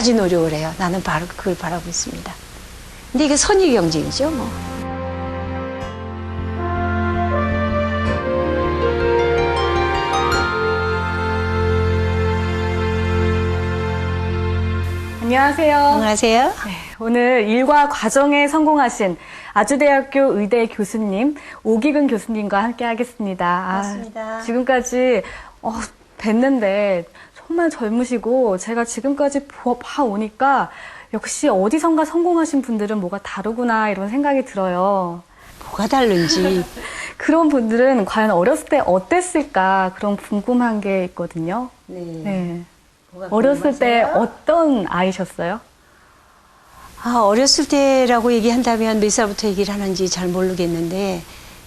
끝까지 노력을 해요. 나는 바로 그걸 바라고 있습니다. 근데 이게 선의 경쟁이죠, 뭐. 안녕하세요. 안녕하세요. 네, 오늘 일과 과정에 성공하신 아주대학교 의대 교수님 오기근 교수님과 함께 하겠습니다. 반갑습니다. 지금까지 뵀는데 정말 젊으시고 제가 지금까지 봐오니까 역시 어디선가 성공하신 분들은 뭐가 다르구나 이런 생각이 들어요. 뭐가 다른지. 그런 분들은 과연 어렸을 때 어땠을까 그런 궁금한 게 있거든요. 네. 네. 뭐가 어렸을 때 궁금하세요? 어떤 아이셨어요? 어렸을 때라고 얘기한다면 몇 살부터 얘기를 하는지 잘 모르겠는데,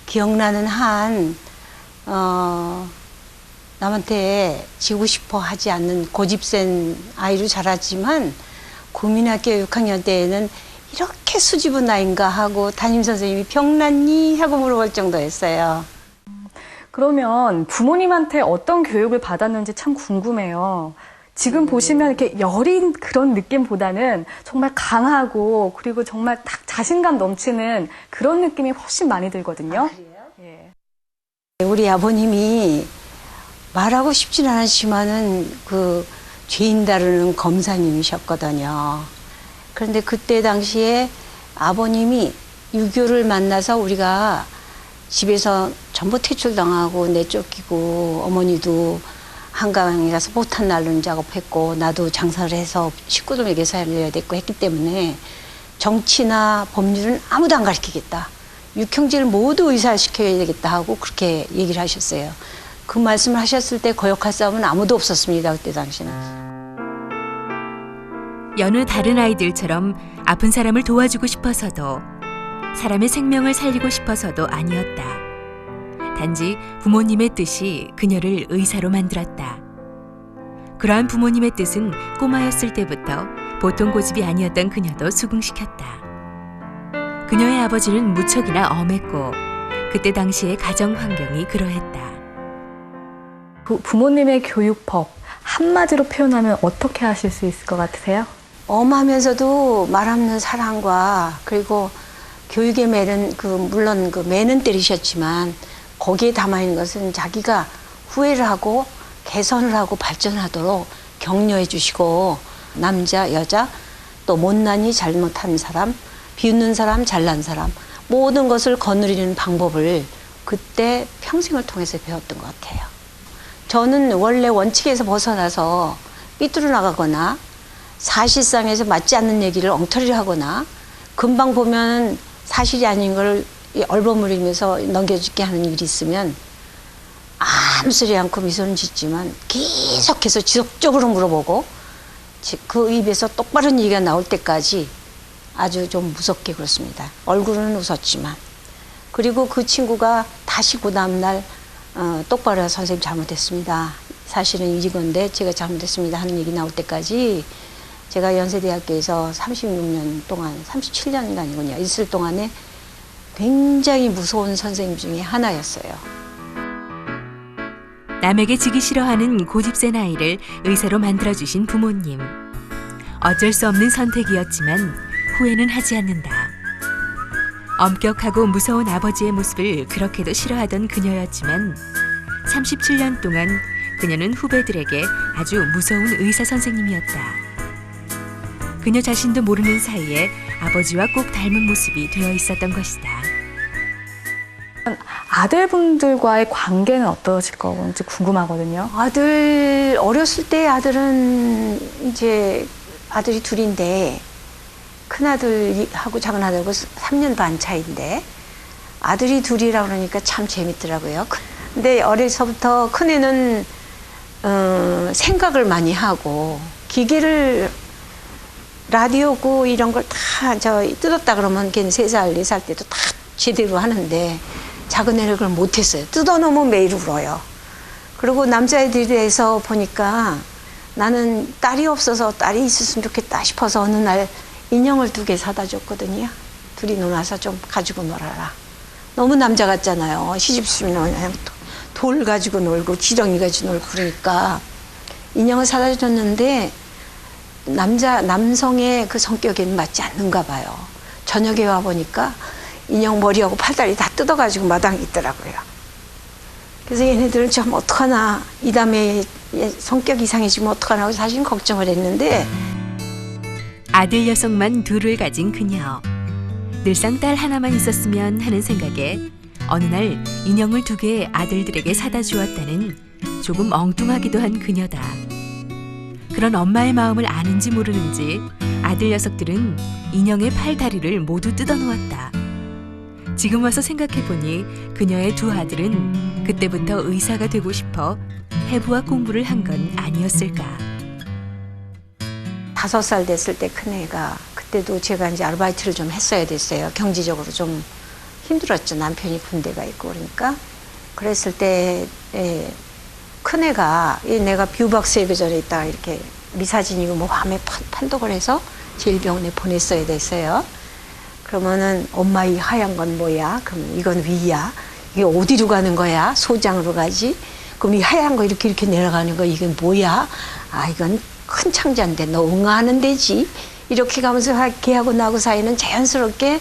기억나는 한, 남한테 지고 싶어 하지 않는 고집센 아이로 자랐지만, 국민학교 6학년 때에는 이렇게 수줍은 아이인가 하고 담임선생님이 병났니? 하고 물어볼 정도였어요. 그러면 부모님한테 어떤 교육을 받았는지 참 궁금해요. 지금 보시면 이렇게 여린 그런 느낌보다는 정말 강하고 그리고 정말 딱 자신감 넘치는 그런 느낌이 훨씬 많이 들거든요. 예. 우리 아버님이 말하고 싶진 않았지만은 그 죄인 다루는 검사님이셨거든요. 그런데 그때 당시에 아버님이 유교를 만나서 우리가 집에서 전부 퇴출당하고 내쫓기고 어머니도 한강에 가서 포탄 날르는 작업했고 나도 장사를 해서 식구들 먹여 살려야 됐고 했기 때문에 정치나 법률은 아무도 안 가르치겠다. 육형제를 모두 의사시켜야 되겠다 하고 그렇게 얘기를 하셨어요. 그 말씀을 하셨을 때 거역할 사람은 아무도 없었습니다. 그때 당시는. 여느 다른 아이들처럼 아픈 사람을 도와주고 싶어서도 사람의 생명을 살리고 싶어서도 아니었다. 단지 부모님의 뜻이 그녀를 의사로 만들었다. 그러한 부모님의 뜻은 꼬마였을 때부터 보통 고집이 아니었던 그녀도 수긍시켰다. 그녀의 아버지는 무척이나 엄했고 그때 당시의 가정 환경이 그러했다. 부모님의 교육법 한마디로 표현하면 어떻게 하실 수 있을 것 같으세요? 엄하면서도 말 없는 사랑과 그리고 교육의 매는 물론 그 매는 때리셨지만 거기에 담아있는 것은 자기가 후회를 하고 개선을 하고 발전하도록 격려해 주시고 남자, 여자, 또 못난이 잘못한 사람, 비웃는 사람, 잘난 사람 모든 것을 거느리는 방법을 그때 평생을 통해서 배웠던 것 같아요. 저는 원래 원칙에서 벗어나서 삐뚤어 나가거나 사실상에서 맞지 않는 얘기를 엉터리를 하거나 금방 보면 사실이 아닌 걸 얼버무리면서 넘겨죽게 하는 일이 있으면 아무 소리 않고 미소는 짓지만 계속해서 지속적으로 물어보고 그 입에서 똑바른 얘기가 나올 때까지 아주 좀 무섭게 그렇습니다. 얼굴은 웃었지만. 그리고 그 친구가 다시 그 다음날 똑바로 해서 선생님 잘못했습니다. 사실은 이건데 제가 잘못했습니다 하는 얘기 나올 때까지 제가 연세대학교에서 36년 동안 37년간이군요. 있을 동안에 굉장히 무서운 선생님 중에 하나였어요. 남에게 지기 싫어하는 고집센 아이를 의사로 만들어주신 부모님. 어쩔 수 없는 선택이었지만 후회는 하지 않는다. 엄격하고 무서운 아버지의 모습을 그렇게도 싫어하던 그녀였지만 37년 동안 그녀는 후배들에게 아주 무서운 의사 선생님이었다. 그녀 자신도 모르는 사이에 아버지와 꼭 닮은 모습이 되어 있었던 것이다. 아들분들과의 관계는 어떠실 건지 궁금하거든요. 아들, 어렸을 때 아들은 이제 아들이 둘인데 큰아들하고 작은아들하고 3년 반 차이인데 아들이 둘이라 그러니까 참 재밌더라고요. 근데 어려서부터 큰애는 생각을 많이 하고 기계를 라디오고 이런 걸 다 뜯었다 그러면 걔는 3살, 4살 때도 다 제대로 하는데 작은 애는 그걸 못했어요. 뜯어놓으면 매일 울어요. 그리고 남자애들에 대해서 보니까 나는 딸이 없어서 딸이 있었으면 좋겠다 싶어서 어느 날 인형을 2개 사다 줬거든요. 둘이 놀아서 좀 가지고 놀아라. 너무 남자 같잖아요. 시집수면 그냥 돌 가지고 놀고 지렁이 가지고 놀고 그러니까 인형을 사다 줬는데 남성의 그 성격에는 맞지 않는가 봐요. 저녁에 와 보니까 인형 머리하고 팔다리 다 뜯어가지고 마당에 있더라고요. 그래서 얘네들은 참 어떡하나, 이 다음에 성격 이상해지면 어떡하나 하고 사실 걱정을 했는데, 아들 녀석만 둘을 가진 그녀. 늘상 딸 하나만 있었으면 하는 생각에 어느 날 인형을 2개 아들들에게 사다 주었다는 조금 엉뚱하기도 한 그녀다. 그런 엄마의 마음을 아는지 모르는지 아들 녀석들은 인형의 팔 다리를 모두 뜯어놓았다. 지금 와서 생각해보니 그녀의 2 아들은 그때부터 의사가 되고 싶어 해부학 공부를 한 건 아니었을까. 5살 됐을 때 큰애가, 그때도 제가 이제 아르바이트를 좀 했어야 됐어요. 경제적으로 좀 힘들었죠. 남편이 군대가 있고 그러니까. 그랬을 때 큰애가, 내가 뷰박스 예배전에 있다가 이렇게 미사진이고 뭐 밤에 판독을 해서 제일병원에 보냈어야 됐어요. 그러면은 엄마 이 하얀 건 뭐야? 그러면 이건 위야. 이게 어디로 가는 거야? 소장으로 가지. 그럼 이 하얀 거 이렇게 내려가는 거 이게 뭐야? 아, 이건 큰 창자인데 너 응아하는 데지. 이렇게 가면서 걔하고 나하고 사이는 자연스럽게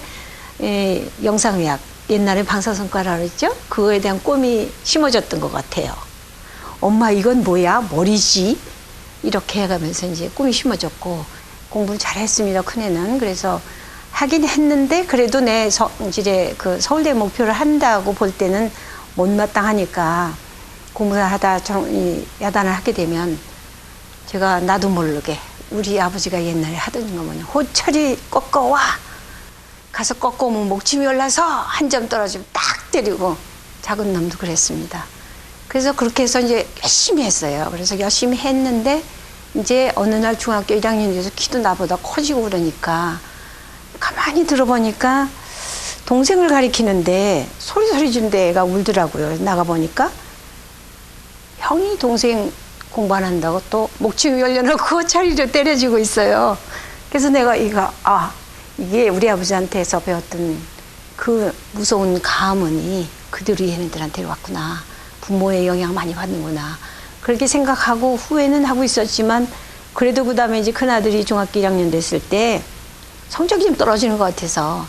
영상의학, 옛날에 방사선과라 그랬죠? 그거에 대한 꿈이 심어졌던 것 같아요. 엄마 이건 뭐야? 머리지. 이렇게 해가면서 이제 꿈이 심어졌고, 공부를 잘했습니다, 큰애는. 그래서 하긴 했는데 그래도 내 성질에 그 서울대 목표를 한다고 볼 때는 못마땅하니까 공부를 하다 야단을 하게 되면 제가 나도 모르게 우리 아버지가 옛날에 하던 거면 호철이 꺾어와. 가서 꺾어오면 목침이 올라서 한 점 떨어지면 딱 때리고, 작은 놈도 그랬습니다. 그래서 그렇게 해서 이제 열심히 했어요. 그래서 열심히 했는데 이제 어느 날 중학교 1학년 돼서 키도 나보다 커지고 그러니까 가만히 들어보니까 동생을 가리키는데 소리 지르는데 애가 울더라고요. 나가보니까 형이 동생 공부 안 한다고 또 목침 열려놓고 차리로 때려주고 있어요. 그래서 내가 이게 우리 아버지한테서 배웠던 그 무서운 가문이 그대로 얘네들한테 왔구나. 부모의 영향 많이 받는구나. 그렇게 생각하고 후회는 하고 있었지만, 그래도 그 다음에 이제 큰아들이 중학교 1학년 됐을 때 성적이 좀 떨어지는 것 같아서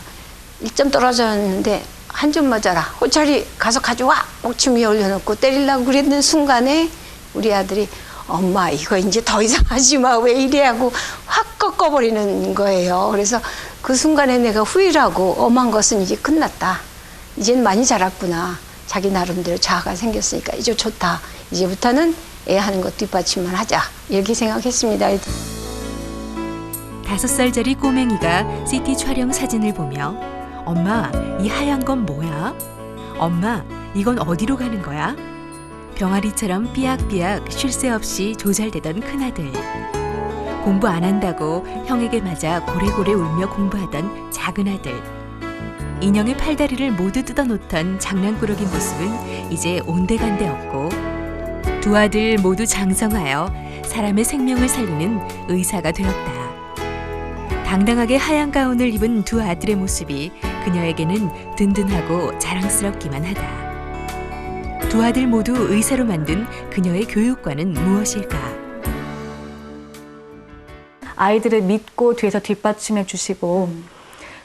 1점 떨어졌는데 한 점 맞아라. 호철이 가서 가져와. 목침 위에 올려놓고 때리려고 그랬는 순간에 우리 아들이 엄마 이거 이제 더 이상 하지 마. 왜 이래 하고 확 꺾어버리는 거예요. 그래서 그 순간에 내가 후회를 하고 엄한 것은 이제 끝났다. 이젠 많이 자랐구나. 자기 나름대로 자아가 생겼으니까 이제 좋다. 이제부터는 애 하는 것 뒷받침만 하자. 이렇게 생각했습니다. 5살짜리 꼬맹이가 CT 촬영 사진을 보며 엄마 이 하얀 건 뭐야? 엄마 이건 어디로 가는 거야? 병아리처럼 삐약삐약 쉴 새 없이 조잘대던 큰아들. 공부 안 한다고 형에게 맞아 고래고래 울며 공부하던 작은 아들. 인형의 팔다리를 모두 뜯어놓던 장난꾸러기 모습은 이제 온데간데 없고, 2 아들 모두 장성하여 사람의 생명을 살리는 의사가 되었다. 당당하게 하얀 가운을 입은 2 아들의 모습이 그녀에게는 든든하고 자랑스럽기만 하다. 2 아들 모두 의사로 만든 그녀의 교육과는 무엇일까? 아이들을 믿고 뒤에서 뒷받침해 주시고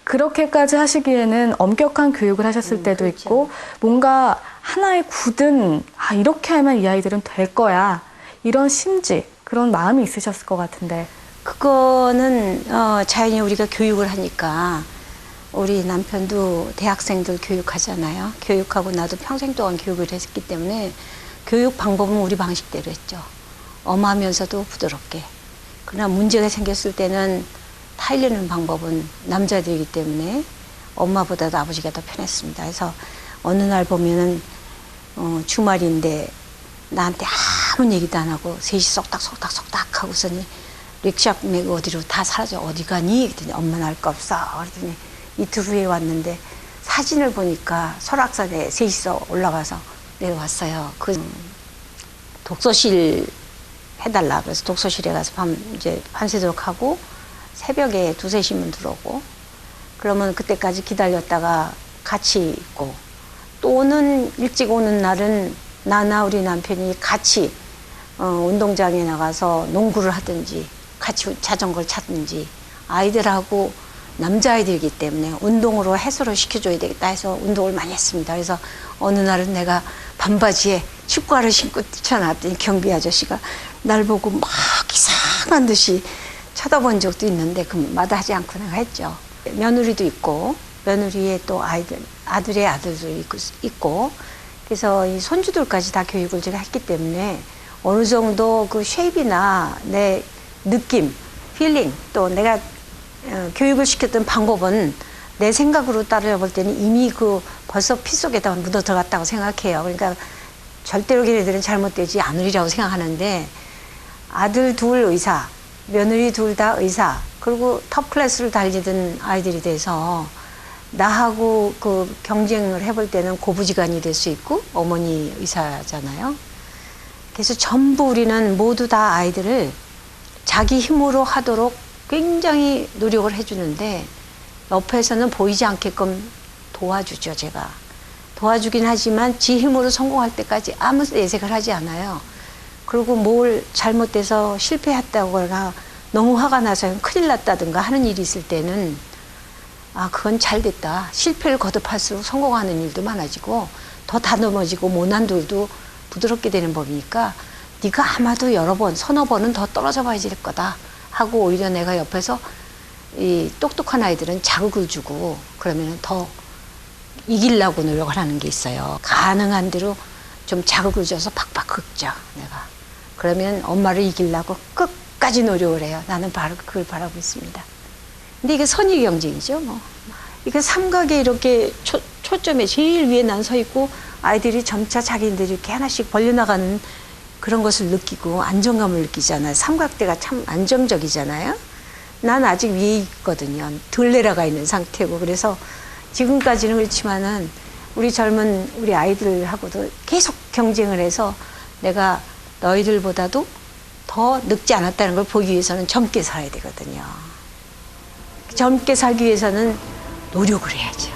그렇게까지 하시기에는 엄격한 교육을 하셨을 때도 그렇죠. 있고, 뭔가 하나의 굳은 이렇게 하면 이 아이들은 될 거야, 이런 심지, 그런 마음이 있으셨을 것 같은데. 그거는 자연히 우리가 교육을 하니까, 우리 남편도 대학생들 교육하잖아요. 교육하고 나도 평생 동안 교육을 했기 때문에 교육 방법은 우리 방식대로 했죠. 엄하면서도 부드럽게. 그러나 문제가 생겼을 때는 타이르는 방법은 남자들이기 때문에 엄마보다도 아버지가 더 편했습니다. 그래서 어느 날 보면은 주말인데 나한테 아무 얘기도 안 하고 셋이 쏙닥 하고서니 릭샵 메고 어디로 다 사라져. 어디 가니? 그랬더니 엄마는 알 거 없어. 그랬더니 이틀 후에 왔는데 사진을 보니까 설악산에 셋이서 올라가서 내려왔어요. 그 독서실 해달라. 그래서 독서실에 가서 밤새도록 하고 새벽에 2, 3시면 들어오고, 그러면 그때까지 기다렸다가 같이 있고, 또는 일찍 오는 날은 나나 우리 남편이 같이 운동장에 나가서 농구를 하든지 같이 자전거를 타든지 아이들하고 남자아이들이기 때문에 운동으로 해소를 시켜줘야 되겠다 해서 운동을 많이 했습니다. 그래서 어느 날은 내가 반바지에 축구화를 신고 뛰쳐나왔더니 경비 아저씨가 날 보고 막 이상한 듯이 쳐다본 적도 있는데 그 마다하지 않고 내가 했죠. 며느리도 있고 며느리의 또 아들의 아들도 있고 그래서 이 손주들까지 다 교육을 제가 했기 때문에 어느 정도 그 쉐입이나 내 느낌, 필링 또 내가 교육을 시켰던 방법은 내 생각으로 따라 볼 때는 이미 그 벌써 피 속에다 묻어 들어갔다고 생각해요. 그러니까 절대로 걔네들은 잘못되지 않으리라고 생각하는데 아들 둘 의사, 며느리 둘 다 의사, 그리고 톱 클래스를 달리던 아이들이 돼서 나하고 그 경쟁을 해볼 때는 고부지간이 될 수 있고 어머니 의사잖아요. 그래서 전부 우리는 모두 다 아이들을 자기 힘으로 하도록 굉장히 노력을 해주는데 옆에서는 보이지 않게끔 도와주죠. 제가 도와주긴 하지만 지 힘으로 성공할 때까지 아무 내색을 하지 않아요. 그리고 뭘 잘못돼서 실패했다거나 너무 화가 나서 큰일 났다든가 하는 일이 있을 때는 아 그건 잘 됐다. 실패를 거듭할수록 성공하는 일도 많아지고 더 다듬어지고 모난돌도 부드럽게 되는 법이니까 네가 아마도 여러 번 서너 번은 더 떨어져 봐야지 될 거다 하고 오히려 내가 옆에서 이 똑똑한 아이들은 자극을 주고 그러면 더 이기려고 노력을 하는 게 있어요. 가능한 대로 좀 자극을 줘서 팍팍 긁자 내가. 그러면 엄마를 이기려고 끝까지 노력을 해요. 나는 바로 그걸 바라고 있습니다. 근데 이게 선의 경쟁이죠. 뭐. 이게 삼각에 이렇게 초점에 제일 위에 난 서 있고 아이들이 점차 자기들이 이렇게 하나씩 벌려나가는 그런 것을 느끼고 안정감을 느끼잖아요. 삼각대가 참 안정적이잖아요. 난 아직 위에 있거든요. 덜 내려가 있는 상태고. 그래서 지금까지는 그렇지만은 우리 젊은 우리 아이들하고도 계속 경쟁을 해서 내가 너희들보다도 더 늙지 않았다는 걸 보기 위해서는 젊게 살아야 되거든요. 젊게 살기 위해서는 노력을 해야죠.